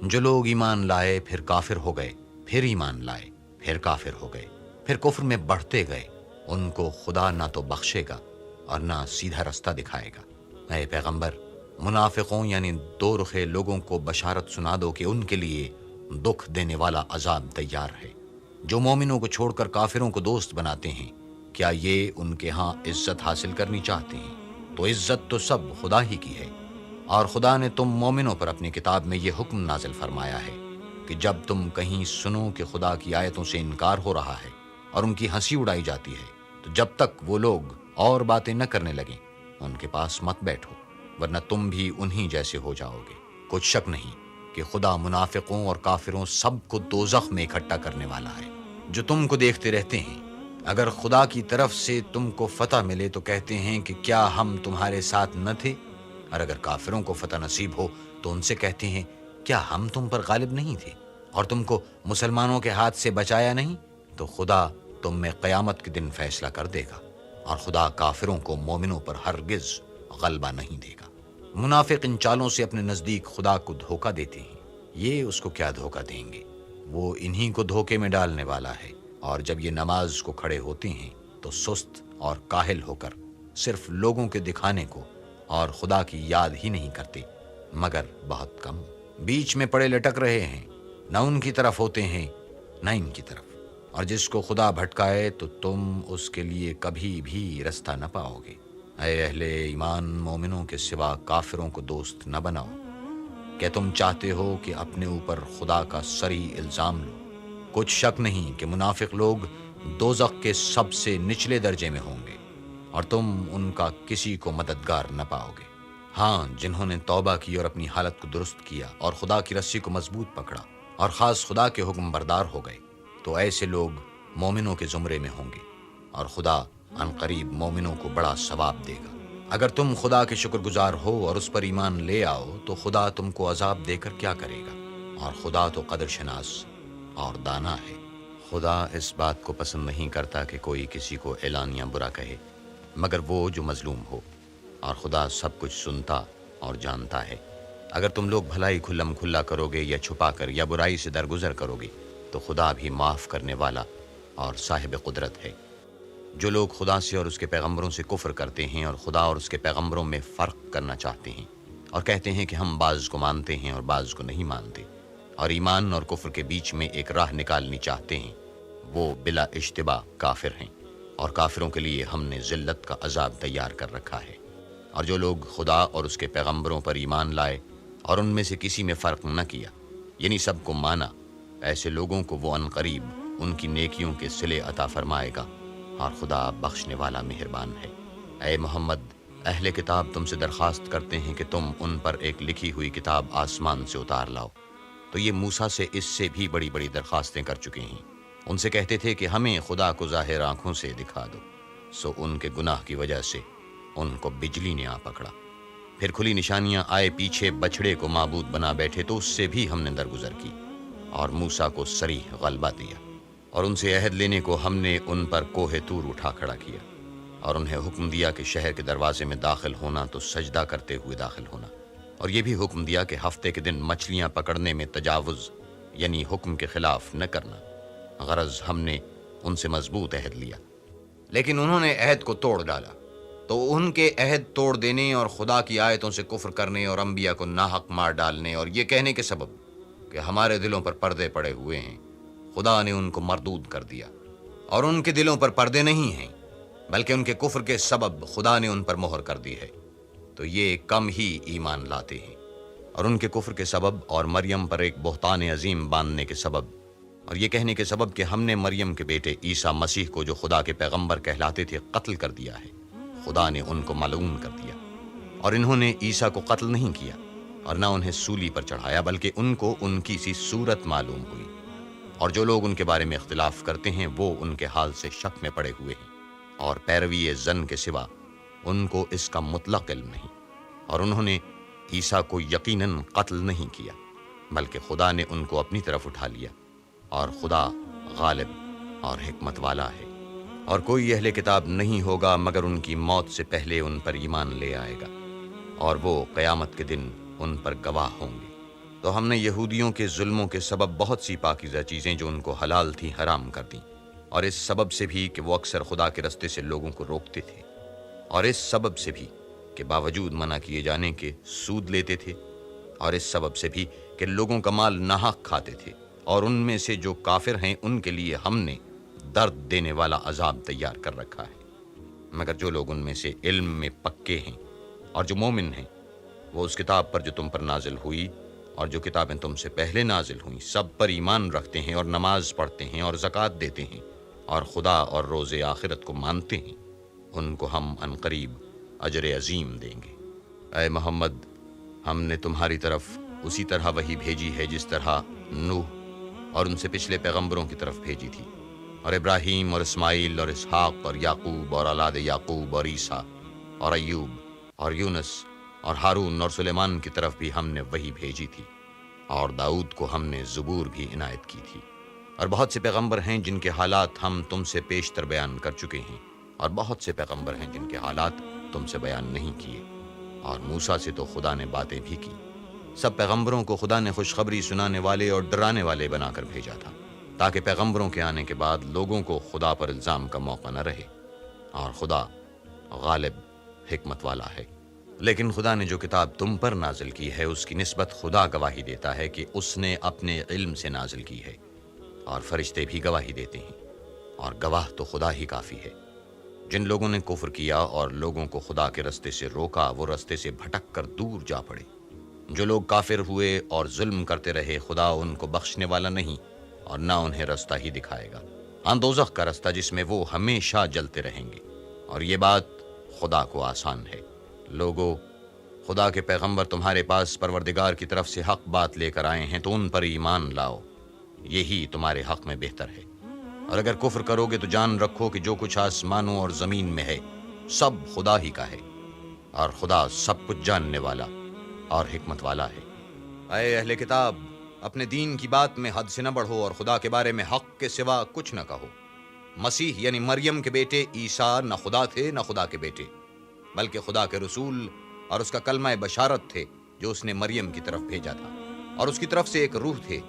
جو لوگ ایمان لائے پھر کافر ہو گئے، پھر ایمان لائے پھر کافر ہو گئے، پھر کفر میں بڑھتے گئے، ان کو خدا نہ تو بخشے گا اور نہ سیدھا رستہ دکھائے گا۔ اے پیغمبر منافقوں یعنی دو رخے لوگوں کو بشارت سنا دو کہ ان کے لیے دکھ دینے والا عذاب تیار ہے۔ جو مومنوں کو چھوڑ کر کافروں کو دوست بناتے ہیں کیا یہ ان کے ہاں عزت حاصل کرنی چاہتے ہیں؟ تو عزت تو سب خدا ہی کی ہے۔ اور خدا نے تم مومنوں پر اپنی کتاب میں یہ حکم نازل فرمایا ہے کہ جب تم کہیں سنو کہ خدا کی آیتوں سے انکار ہو رہا ہے اور ان کی ہنسی اڑائی جاتی ہے تو جب تک وہ لوگ اور باتیں نہ کرنے لگیں ان کے پاس مت بیٹھو، ورنہ تم بھی انہی جیسے ہو جاؤ گے۔ کچھ شک نہیں کہ خدا منافقوں اور کافروں سب کو دوزخ میں اکٹھا کرنے والا ہے۔ جو تم کو دیکھتے رہتے ہیں اگر خدا کی طرف سے تم کو فتح ملے تو کہتے ہیں کہ کیا ہم تمہارے ساتھ نہ تھے، اور اگر کافروں کو فتح نصیب ہو تو ان سے کہتے ہیں کیا ہم تم پر غالب نہیں تھے اور تم کو مسلمانوں کے ہاتھ سے بچایا نہیں؟ تو خدا تم میں قیامت کے دن فیصلہ کر دے گا، اور خدا کافروں کو مومنوں پر ہرگز غلبہ نہیں دے گا۔ منافق ان چالوں سے اپنے نزدیک خدا کو دھوکہ دیتے ہیں، یہ اس کو کیا دھوکہ دیں گے، وہ انہی کو دھوکے میں ڈالنے والا ہے۔ اور جب یہ نماز کو کھڑے ہوتے ہیں تو سست اور کاہل ہو کر صرف لوگوں کے دکھانے کو اور خدا کی یاد ہی نہیں کرتے مگر بہت کم، بیچ میں پڑے لٹک رہے ہیں، نہ ان کی طرف ہوتے ہیں نہ ان کی طرف، اور جس کو خدا بھٹکائے تو تم اس کے لیے کبھی بھی رستہ نہ پاؤ گے۔ اے اہل ایمان مومنوں کے سوا کافروں کو دوست نہ بناؤ۔ کیا تم چاہتے ہو کہ اپنے اوپر خدا کا صریح الزام لو؟ کچھ شک نہیں کہ منافق لوگ دوزخ کے سب سے نچلے درجے میں ہوں گے اور تم ان کا کسی کو مددگار نہ پاؤ گے۔ ہاں جنہوں نے توبہ کی اور اپنی حالت کو درست کیا اور خدا کی رسی کو مضبوط پکڑا اور خاص خدا کے حکم بردار ہو گئے تو ایسے لوگ مومنوں کے زمرے میں ہوں گے، اور خدا عنقریب مومنوں کو بڑا ثواب دے گا۔ اگر تم خدا کے شکر گزار ہو اور اس پر ایمان لے آؤ تو خدا تم کو عذاب دے کر کیا کرے گا، اور خدا تو قدر شناس اور دانا ہے۔ خدا اس بات کو پسند نہیں کرتا کہ کوئی کسی کو اعلانیہ برا کہے مگر وہ جو مظلوم ہو، اور خدا سب کچھ سنتا اور جانتا ہے۔ اگر تم لوگ بھلائی کھلم کھلا کرو گے یا چھپا کر یا برائی سے درگزر کرو گے تو خدا بھی معاف کرنے والا اور صاحب قدرت ہے۔ جو لوگ خدا سے اور اس کے پیغمبروں سے کفر کرتے ہیں اور خدا اور اس کے پیغمبروں میں فرق کرنا چاہتے ہیں اور کہتے ہیں کہ ہم بعض کو مانتے ہیں اور بعض کو نہیں مانتے، اور ایمان اور کفر کے بیچ میں ایک راہ نکالنی چاہتے ہیں، وہ بلا اشتباہ کافر ہیں، اور کافروں کے لیے ہم نے ذلت کا عذاب تیار کر رکھا ہے۔ اور جو لوگ خدا اور اس کے پیغمبروں پر ایمان لائے اور ان میں سے کسی میں فرق نہ کیا، یعنی سب کو مانا، ایسے لوگوں کو وہ عنقریب ان کی نیکیوں کے صلے عطا فرمائے گا، اور خدا بخشنے والا مہربان ہے۔ اے محمد، اہل کتاب تم سے درخواست کرتے ہیں کہ تم ان پر ایک لکھی ہوئی کتاب آسمان سے اتار لاؤ، تو یہ موسیٰ سے اس سے بھی بڑی بڑی درخواستیں کر چکے ہیں۔ ان سے کہتے تھے کہ ہمیں خدا کو ظاہر آنکھوں سے دکھا دو، سو ان کے گناہ کی وجہ سے ان کو بجلی نے آ پکڑا۔ پھر کھلی نشانیاں آئے پیچھے بچڑے کو معبود بنا بیٹھے تو اس سے بھی ہم نے درگزر کی، اور موسیٰ کو صریح غلبہ دیا، اور ان سے عہد لینے کو ہم نے ان پر کوہ طور اٹھا کھڑا کیا، اور انہیں حکم دیا کہ شہر کے دروازے میں داخل ہونا تو سجدہ کرتے ہوئے داخل ہونا، اور یہ بھی حکم دیا کہ ہفتے کے دن مچھلیاں پکڑنے میں تجاوز یعنی حکم کے خلاف نہ کرنا، غرض ہم نے ان سے مضبوط عہد لیا، لیکن انہوں نے عہد کو توڑ ڈالا۔ تو ان کے عہد توڑ دینے اور خدا کی آیتوں سے کفر کرنے اور انبیاء کو ناحق مار ڈالنے اور یہ کہنے کے سبب کہ ہمارے دلوں پر پردے پڑے ہوئے ہیں، خدا نے ان کو مردود کر دیا، اور ان کے دلوں پر پردے نہیں ہیں بلکہ ان کے کفر کے سبب خدا نے ان پر مہر کر دی ہے، تو یہ کم ہی ایمان لاتے ہیں۔ اور ان کے کفر کے سبب اور مریم پر ایک بہتان عظیم باندھنے کے سبب اور یہ کہنے کے سبب کہ ہم نے مریم کے بیٹے عیسیٰ مسیح کو جو خدا کے پیغمبر کہلاتے تھے قتل کر دیا ہے، خدا نے ان کو ملعون کر دیا۔ اور انہوں نے عیسیٰ کو قتل نہیں کیا اور نہ انہیں سولی پر چڑھایا، بلکہ ان کو ان کی سی صورت معلوم ہوئی، اور جو لوگ ان کے بارے میں اختلاف کرتے ہیں وہ ان کے حال سے شک میں پڑے ہوئے ہیں، اور پیروی زن کے سوا ان کو اس کا مطلق علم نہیں۔ اور انہوں نے عیسیٰ کو یقیناً قتل نہیں کیا بلکہ خدا نے ان کو اپنی طرف اٹھا لیا، اور خدا غالب اور حکمت والا ہے۔ اور کوئی اہل کتاب نہیں ہوگا مگر ان کی موت سے پہلے ان پر ایمان لے آئے گا، اور وہ قیامت کے دن ان پر گواہ ہوں گے۔ تو ہم نے یہودیوں کے ظلموں کے سبب بہت سی پاکیزہ چیزیں جو ان کو حلال تھیں حرام کر دیں، اور اس سبب سے بھی کہ وہ اکثر خدا کے رستے سے لوگوں کو روکتے تھے، اور اس سبب سے بھی کہ باوجود منع کیے جانے کے سود لیتے تھے، اور اس سبب سے بھی کہ لوگوں کا مال ناحق کھاتے تھے، اور ان میں سے جو کافر ہیں ان کے لیے ہم نے درد دینے والا عذاب تیار کر رکھا ہے۔ مگر جو لوگ ان میں سے علم میں پکے ہیں اور جو مومن ہیں، وہ اس کتاب پر جو تم پر نازل ہوئی اور جو کتابیں تم سے پہلے نازل ہوئیں سب پر ایمان رکھتے ہیں اور نماز پڑھتے ہیں اور زکوٰۃ دیتے ہیں اور خدا اور روز آخرت کو مانتے ہیں، ان کو ہم عنقریب اجر عظیم دیں گے۔ اے محمد، ہم نے تمہاری طرف اسی طرح وحی بھیجی ہے جس طرح نوح اور ان سے پچھلے پیغمبروں کی طرف بھیجی تھی، اور ابراہیم اور اسماعیل اور اسحاق اور یعقوب اور اولاد یعقوب اور عیسیٰ اور ایوب اور یونس اور ہارون اور سلیمان کی طرف بھی ہم نے وحی بھیجی تھی، اور داؤد کو ہم نے زبور بھی عنایت کی تھی۔ اور بہت سے پیغمبر ہیں جن کے حالات ہم تم سے پیشتر بیان کر چکے ہیں، اور بہت سے پیغمبر ہیں جن کے حالات تم سے بیان نہیں کیے، اور موسیٰ سے تو خدا نے باتیں بھی کی۔ سب پیغمبروں کو خدا نے خوشخبری سنانے والے اور ڈرانے والے بنا کر بھیجا تھا، تاکہ پیغمبروں کے آنے کے بعد لوگوں کو خدا پر الزام کا موقع نہ رہے، اور خدا غالب حکمت والا ہے۔ لیکن خدا نے جو کتاب تم پر نازل کی ہے اس کی نسبت خدا گواہی دیتا ہے کہ اس نے اپنے علم سے نازل کی ہے، اور فرشتے بھی گواہی دیتے ہیں، اور گواہ تو خدا ہی کافی ہے۔ جن لوگوں نے کفر کیا اور لوگوں کو خدا کے رستے سے روکا وہ رستے سے بھٹک کر دور جا پڑے۔ جو لوگ کافر ہوئے اور ظلم کرتے رہے خدا ان کو بخشنے والا نہیں اور نہ انہیں رستہ ہی دکھائے گا، ہاں دوزخ کا رستہ جس میں وہ ہمیشہ جلتے رہیں گے، اور یہ بات خدا کو آسان ہے۔ لوگو، خدا کے پیغمبر تمہارے پاس پروردگار کی طرف سے حق بات لے کر آئے ہیں تو ان پر ایمان لاؤ، یہی تمہارے حق میں بہتر ہے۔ اور اگر کفر کرو گے تو جان رکھو کہ جو کچھ آسمانوں اور زمین میں ہے سب خدا ہی کا ہے، اور خدا سب کچھ جاننے والا اور حکمت والا ہے۔ اے اہل کتاب، اپنے دین کی بات میں حد سے نہ بڑھو اور خدا کے بارے میں حق کے سوا کچھ نہ کہو۔ مسیح یعنی مریم کے بیٹے عیسیٰ نہ خدا تھے نہ خدا کے بیٹے، بلکہ خدا کے رسول اور اس کا کلمہ بشارت تھے جو اس نے مریم کی طرف بھیجا تھا، اور اس کی طرف سے ایک روح تھے۔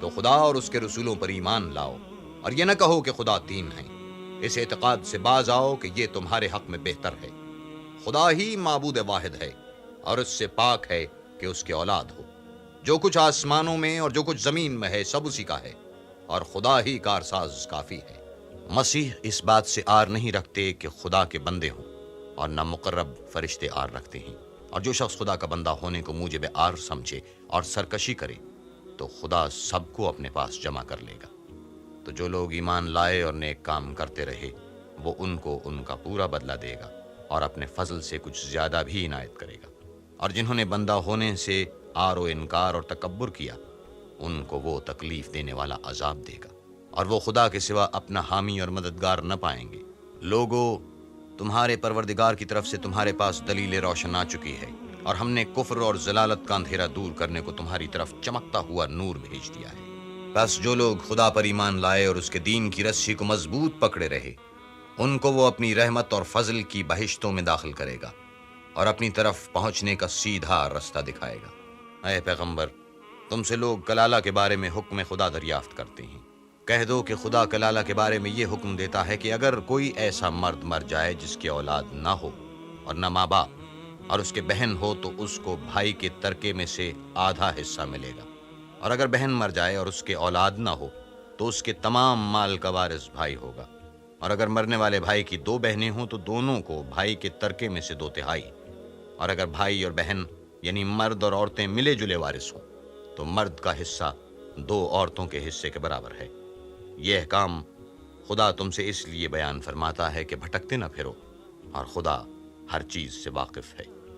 تو خدا اور اس کے رسولوں پر ایمان لاؤ، اور یہ نہ کہو کہ خدا تین ہیں۔ اس اعتقاد سے باز آؤ کہ یہ تمہارے حق میں بہتر ہے۔ خدا ہی معبود واحد ہے، اور اس سے پاک ہے کہ اس کے اولاد ہو۔ جو کچھ آسمانوں میں اور جو کچھ زمین میں ہے سب اسی کا ہے، اور خدا ہی کارساز کافی ہے۔ مسیح اس بات سے آر نہیں رکھتے کہ خدا کے بندے ہوں، اور نہ مقرب فرشتے آر رکھتے ہیں۔ اور جو شخص خدا کا بندہ ہونے کو موجب آر سمجھے اور سرکشی کرے تو خدا سب کو اپنے پاس جمع کر لے گا۔ تو جو لوگ ایمان لائے اور نیک کام کرتے رہے، وہ ان کو ان کا پورا بدلہ دے گا اور اپنے فضل سے کچھ زیادہ بھی عنایت کرے گا۔ اور جنہوں نے بندہ ہونے سے آر و انکار اور تکبر کیا، ان کو وہ تکلیف دینے والا عذاب دے گا، اور وہ خدا کے سوا اپنا حامی اور مددگار نہ پائیں گے۔ لوگو، تمہارے پروردگار کی طرف سے تمہارے پاس دلیل روشن آ چکی ہے، اور ہم نے کفر اور ضلالت کا اندھیرا دور کرنے کو تمہاری طرف چمکتا ہوا نور بھیج دیا ہے۔ بس جو لوگ خدا پر ایمان لائے اور اس کے دین کی رسی کو مضبوط پکڑے رہے، ان کو وہ اپنی رحمت اور فضل کی بہشتوں میں داخل کرے گا اور اپنی طرف پہنچنے کا سیدھا رستہ دکھائے گا۔ اے پیغمبر، تم سے لوگ کلالہ کے بارے میں حکم خدا دریافت کرتے ہیں۔ کہہ دو کہ خدا کلالہ کے بارے میں یہ حکم دیتا ہے کہ اگر کوئی ایسا مرد مر جائے جس کی اولاد نہ ہو اور نہ ماں باپ، اور اس کے بہن ہو، تو اس کو بھائی کے ترکے میں سے آدھا حصہ ملے گا۔ اور اگر بہن مر جائے اور اس کے اولاد نہ ہو تو اس کے تمام مال کا وارث بھائی ہوگا۔ اور اگر مرنے والے بھائی کی 2 بہنیں ہوں تو دونوں کو بھائی کے ترکے میں سے 2/3۔ اور اگر بھائی اور بہن یعنی مرد اور عورتیں ملے جلے وارث ہوں تو مرد کا حصہ 2 عورتوں کے حصے کے برابر ہے۔ یہ احکام خدا تم سے اس لیے بیان فرماتا ہے کہ بھٹکتے نہ پھرو، اور خدا ہر چیز سے واقف ہے۔